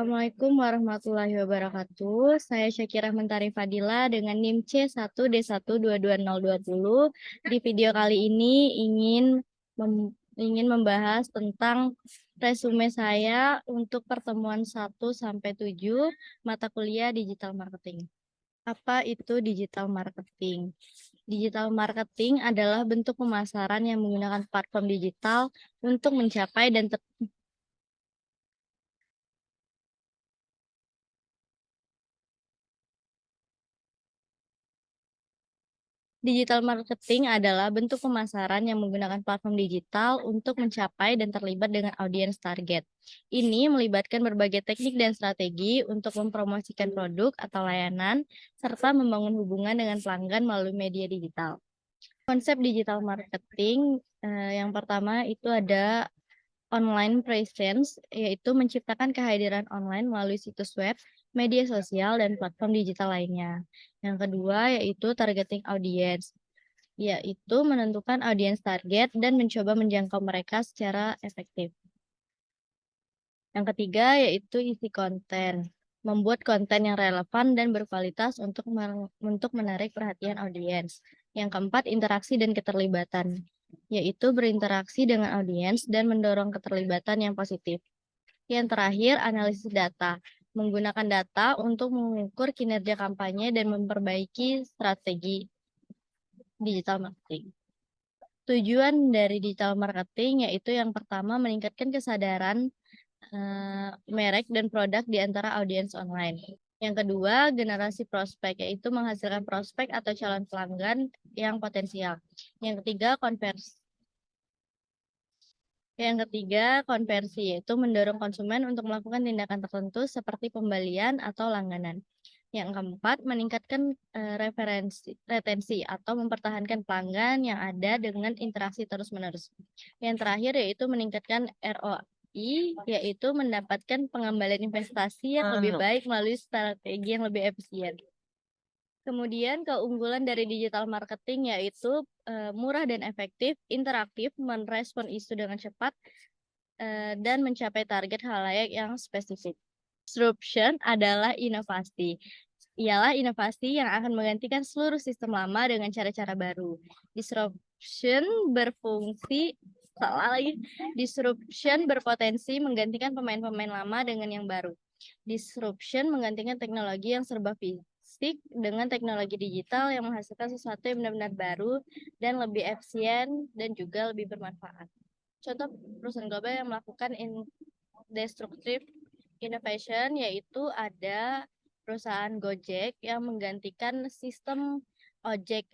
Assalamualaikum warahmatullahi wabarakatuh. Saya Syakira Mentari Fadila dengan NIM C1D12220. Di video kali ini ingin membahas tentang resume saya untuk pertemuan 1 sampai 7 mata kuliah digital marketing. Apa itu digital marketing? Digital marketing adalah bentuk pemasaran yang menggunakan platform digital untuk mencapai dan Digital marketing adalah bentuk pemasaran yang menggunakan platform digital untuk mencapai dan terlibat dengan audiens target. Ini melibatkan berbagai teknik dan strategi untuk mempromosikan produk atau layanan, serta membangun hubungan dengan pelanggan melalui media digital. Konsep digital marketing yang pertama itu ada online presence, yaitu menciptakan kehadiran online melalui situs web, media sosial, dan platform digital lainnya. Yang kedua yaitu targeting audience, yaitu menentukan audiens target dan mencoba menjangkau mereka secara efektif. Yang ketiga yaitu isi konten, membuat konten yang relevan dan berkualitas untuk menarik perhatian audiens. Yang keempat, interaksi dan keterlibatan, yaitu berinteraksi dengan audiens dan mendorong keterlibatan yang positif. Yang terakhir, analisis data, menggunakan data untuk mengukur kinerja kampanye dan memperbaiki strategi digital marketing. Tujuan dari digital marketing yaitu yang pertama meningkatkan kesadaran merek dan produk di antara audiens online. Yang kedua, generasi prospek, yaitu menghasilkan prospek atau calon pelanggan yang potensial. Yang ketiga, konversi, yaitu mendorong konsumen untuk melakukan tindakan tertentu seperti pembelian atau langganan. Yang keempat, meningkatkan retensi atau mempertahankan pelanggan yang ada dengan interaksi terus-menerus. Yang terakhir yaitu meningkatkan ROI, yaitu mendapatkan pengembalian investasi yang lebih baik melalui strategi yang lebih efisien. Kemudian keunggulan dari digital marketing yaitu murah dan efektif, interaktif, merespon isu dengan cepat, dan mencapai target khalayak yang spesifik. Disruption adalah inovasi. Ialah inovasi yang akan menggantikan seluruh sistem lama dengan cara-cara baru. Disruption berpotensi menggantikan pemain-pemain lama dengan yang baru. Disruption menggantikan teknologi yang serba fisik dengan teknologi digital yang menghasilkan sesuatu yang benar-benar baru dan lebih efisien dan juga lebih bermanfaat. Contoh perusahaan global yang melakukan disruptive innovation yaitu ada perusahaan Gojek yang menggantikan sistem ojek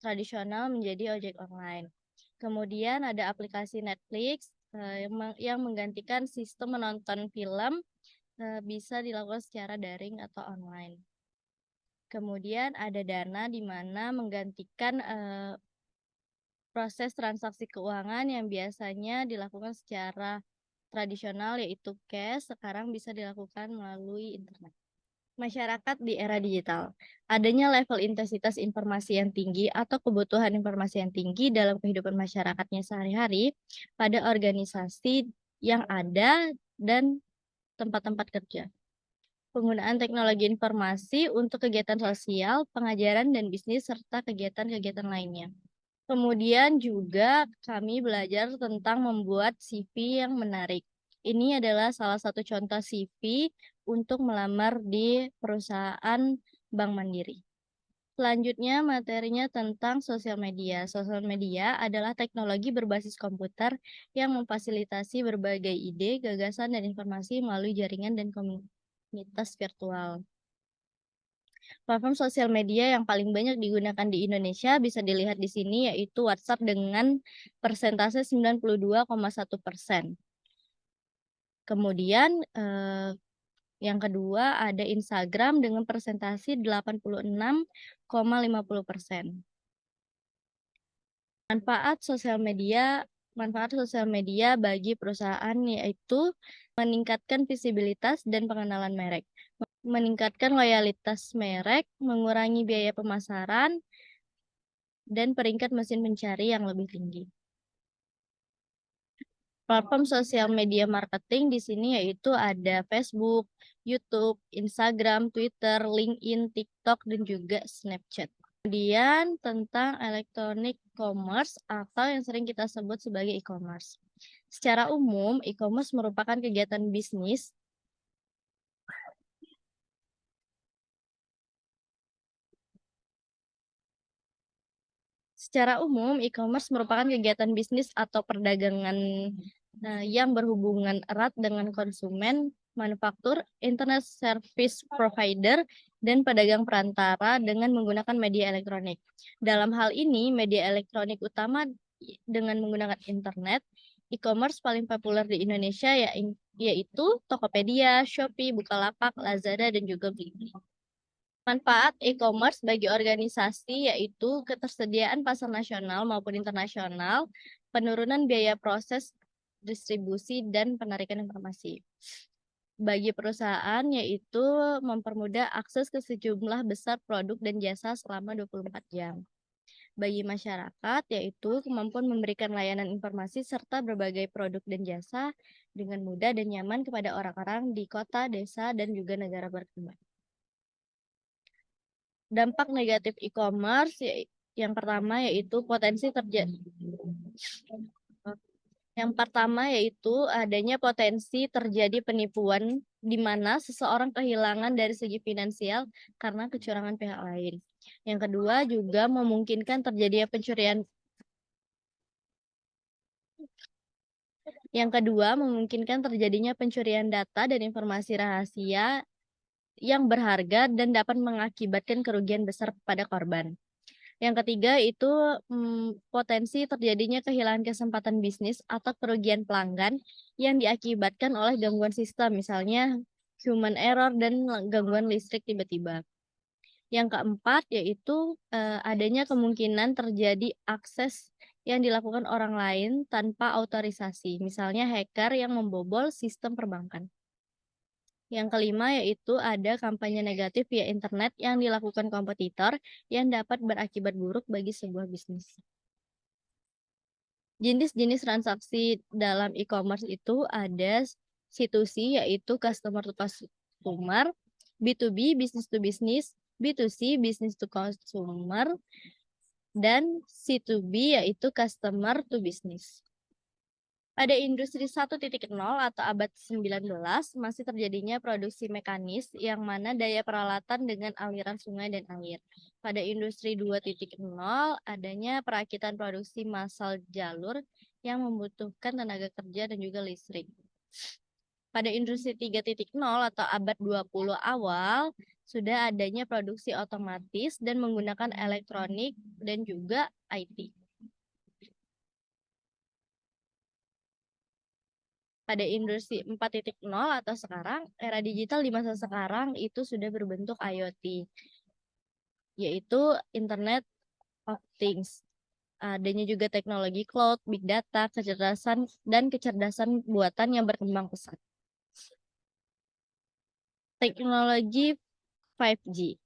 tradisional menjadi ojek online. Kemudian ada aplikasi Netflix yang menggantikan sistem menonton film bisa dilakukan secara daring atau online. Kemudian ada Dana di mana menggantikan proses transaksi keuangan yang biasanya dilakukan secara tradisional yaitu cash, sekarang bisa dilakukan melalui internet. Masyarakat di era digital. Adanya level intensitas informasi yang tinggi atau kebutuhan informasi yang tinggi dalam kehidupan masyarakatnya sehari-hari pada organisasi yang ada dan tempat-tempat kerja. Penggunaan teknologi informasi untuk kegiatan sosial, pengajaran, dan bisnis, serta kegiatan-kegiatan lainnya. Kemudian juga kami belajar tentang membuat CV yang menarik. Ini adalah salah satu contoh CV untuk melamar di perusahaan Bank Mandiri. Selanjutnya materinya tentang sosial media. Sosial media adalah teknologi berbasis komputer yang memfasilitasi berbagai ide, gagasan, dan informasi melalui jaringan dan komunitas virtual. Platform sosial media yang paling banyak digunakan di Indonesia bisa dilihat di sini yaitu WhatsApp dengan persentase 92,1%. Kemudian yang kedua ada Instagram dengan persentase 86,50%. Manfaat sosial media bagi perusahaan yaitu meningkatkan visibilitas dan pengenalan merek, meningkatkan loyalitas merek, mengurangi biaya pemasaran, dan peringkat mesin pencari yang lebih tinggi. Platform sosial media marketing di sini yaitu ada Facebook, YouTube, Instagram, Twitter, LinkedIn, TikTok, dan juga Snapchat. Kemudian tentang electronic commerce atau yang sering kita sebut sebagai e-commerce. Secara umum, e-commerce merupakan kegiatan bisnis Secara umum, e-commerce merupakan kegiatan bisnis atau perdagangan yang berhubungan erat dengan konsumen, manufaktur, internet service provider, dan pedagang perantara dengan menggunakan media elektronik. Dalam hal ini, media elektronik utama dengan menggunakan internet, e-commerce paling populer di Indonesia yaitu Tokopedia, Shopee, Bukalapak, Lazada, dan juga Blibli. Manfaat e-commerce bagi organisasi yaitu ketersediaan pasar nasional maupun internasional, penurunan biaya proses distribusi, dan penarikan informasi. Bagi perusahaan yaitu mempermudah akses ke sejumlah besar produk dan jasa selama 24 jam. Bagi masyarakat yaitu kemampuan memberikan layanan informasi serta berbagai produk dan jasa dengan mudah dan nyaman kepada orang-orang di kota, desa, dan juga negara berkembang. Dampak negatif e-commerce yang pertama yaitu adanya potensi terjadi penipuan di mana seseorang kehilangan dari segi finansial karena kecurangan pihak lain. Yang kedua juga memungkinkan terjadinya pencurian. Yang kedua memungkinkan terjadinya pencurian data dan informasi rahasia yang berharga dan dapat mengakibatkan kerugian besar kepada korban. Yang ketiga itu potensi terjadinya kehilangan kesempatan bisnis atau kerugian pelanggan yang diakibatkan oleh gangguan sistem, misalnya human error dan gangguan listrik tiba-tiba. Yang keempat yaitu adanya kemungkinan terjadi akses yang dilakukan orang lain tanpa otorisasi, misalnya hacker yang membobol sistem perbankan. Yang kelima yaitu ada kampanye negatif via internet yang dilakukan kompetitor yang dapat berakibat buruk bagi sebuah bisnis. Jenis-jenis transaksi dalam e-commerce itu ada C2C yaitu customer to customer, B2B business to business, B2C business to consumer, dan C2B yaitu customer to business. Pada industri 1.0 atau abad 19 masih terjadinya produksi mekanis yang mana daya peralatan dengan aliran sungai dan air. Pada industri 2.0 adanya perakitan produksi massal jalur yang membutuhkan tenaga kerja dan juga listrik. Pada industri 3.0 atau abad 20 awal sudah adanya produksi otomatis dan menggunakan elektronik dan juga IT. Pada industri 4.0 atau sekarang, era digital di masa sekarang itu sudah berbentuk IoT, yaitu Internet of Things. Adanya juga teknologi cloud, big data, kecerdasan buatan yang berkembang pesat. Teknologi 5G.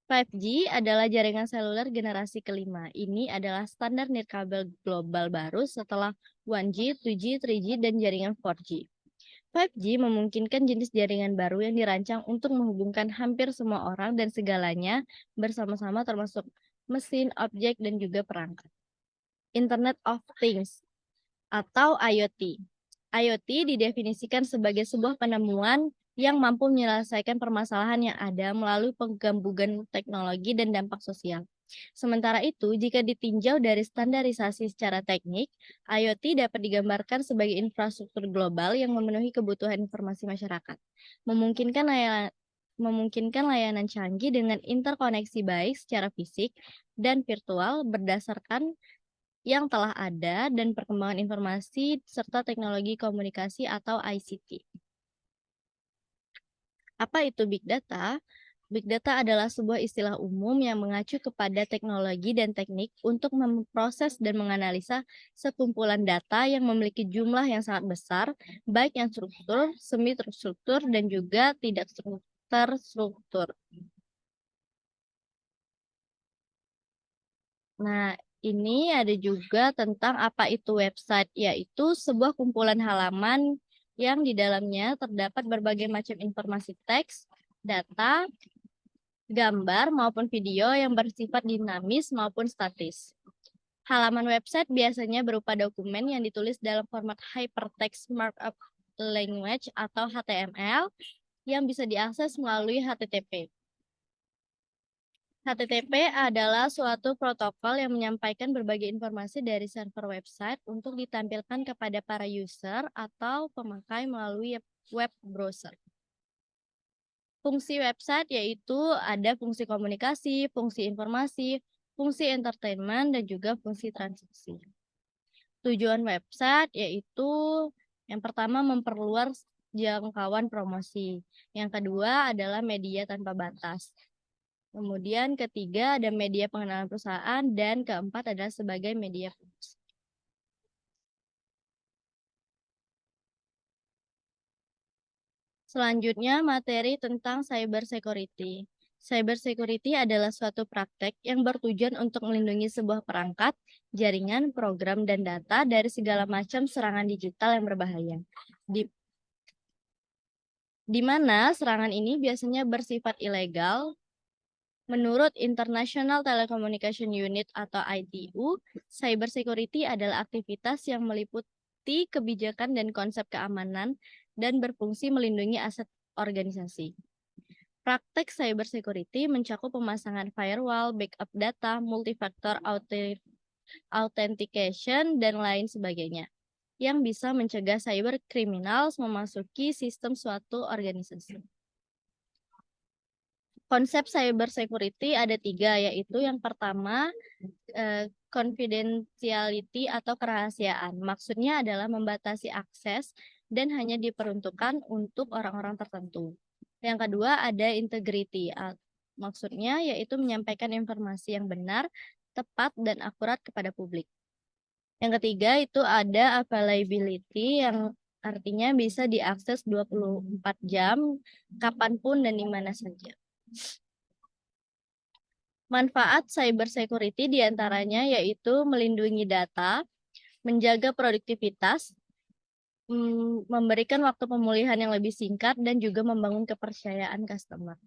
5G adalah jaringan seluler generasi kelima. Ini adalah standar nirkabel global baru setelah 1G, 2G, 3G, dan jaringan 4G. 5G memungkinkan jenis jaringan baru yang dirancang untuk menghubungkan hampir semua orang dan segalanya bersama-sama termasuk mesin, objek, dan juga perangkat. Internet of Things atau IoT. IoT didefinisikan sebagai sebuah penemuan yang mampu menyelesaikan permasalahan yang ada melalui penggabungan teknologi dan dampak sosial. Sementara itu, jika ditinjau dari standarisasi secara teknik, IoT dapat digambarkan sebagai infrastruktur global yang memenuhi kebutuhan informasi masyarakat, memungkinkan layanan canggih dengan interkoneksi baik secara fisik dan virtual berdasarkan yang telah ada dan perkembangan informasi serta teknologi komunikasi atau ICT. Apa itu Big Data? Big Data adalah sebuah istilah umum yang mengacu kepada teknologi dan teknik untuk memproses dan menganalisa sekumpulan data yang memiliki jumlah yang sangat besar, baik yang struktur, semi terstruktur, dan juga tidak terstruktur. Nah, Ini ada juga tentang apa itu website, yaitu sebuah kumpulan halaman yang di dalamnya terdapat berbagai macam informasi teks, data, gambar, maupun video yang bersifat dinamis maupun statis. Halaman website biasanya berupa dokumen yang ditulis dalam format Hypertext Markup Language atau HTML yang bisa diakses melalui HTTP. HTTP adalah suatu protokol yang menyampaikan berbagai informasi dari server website untuk ditampilkan kepada para user atau pemakai melalui web browser. Fungsi website yaitu ada fungsi komunikasi, fungsi informasi, fungsi entertainment, dan juga fungsi transaksi. Tujuan website yaitu yang pertama memperluas jangkauan promosi. Yang kedua adalah media tanpa batas. Kemudian ketiga ada media pengenalan perusahaan, dan keempat adalah sebagai media promosi. Selanjutnya materi tentang cyber security. Cyber security adalah suatu praktek yang bertujuan untuk melindungi sebuah perangkat, jaringan, program, dan data dari segala macam serangan digital yang berbahaya. Di mana serangan ini biasanya bersifat ilegal. Menurut International Telecommunication Unit atau ITU, cyber security adalah aktivitas yang meliputi kebijakan dan konsep keamanan dan berfungsi melindungi aset organisasi. Praktek cyber security mencakup pemasangan firewall, backup data, multifaktor authentication, dan lain sebagainya, yang bisa mencegah cyber criminals memasuki sistem suatu organisasi. Konsep cyber security ada 3, yaitu yang pertama, confidentiality atau kerahasiaan. Maksudnya adalah membatasi akses dan hanya diperuntukkan untuk orang-orang tertentu. Yang kedua ada integrity. Maksudnya yaitu menyampaikan informasi yang benar, tepat, dan akurat kepada publik. Yang ketiga itu ada availability, yang artinya bisa diakses 24 jam, kapanpun dan di mana saja. Manfaat cyber security diantaranya yaitu melindungi data, menjaga produktivitas, memberikan waktu pemulihan yang lebih singkat, dan juga membangun kepercayaan customer.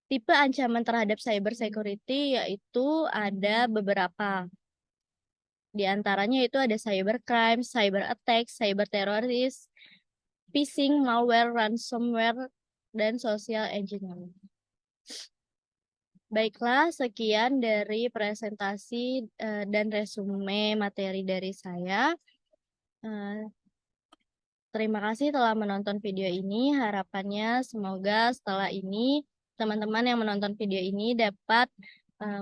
Tipe ancaman terhadap cyber security yaitu ada beberapa. Di antaranya itu ada cybercrime, cyber attack, cyber teroris, phishing, malware, ransomware, dan social engineering. Baiklah, sekian dari presentasi dan resume materi dari saya. Terima kasih telah menonton video ini. Harapannya semoga setelah ini teman-teman yang menonton video ini dapat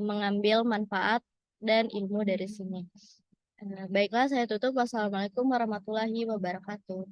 mengambil manfaat dan ilmu dari sini. Baiklah, saya tutup. Wassalamualaikum warahmatullahi wabarakatuh.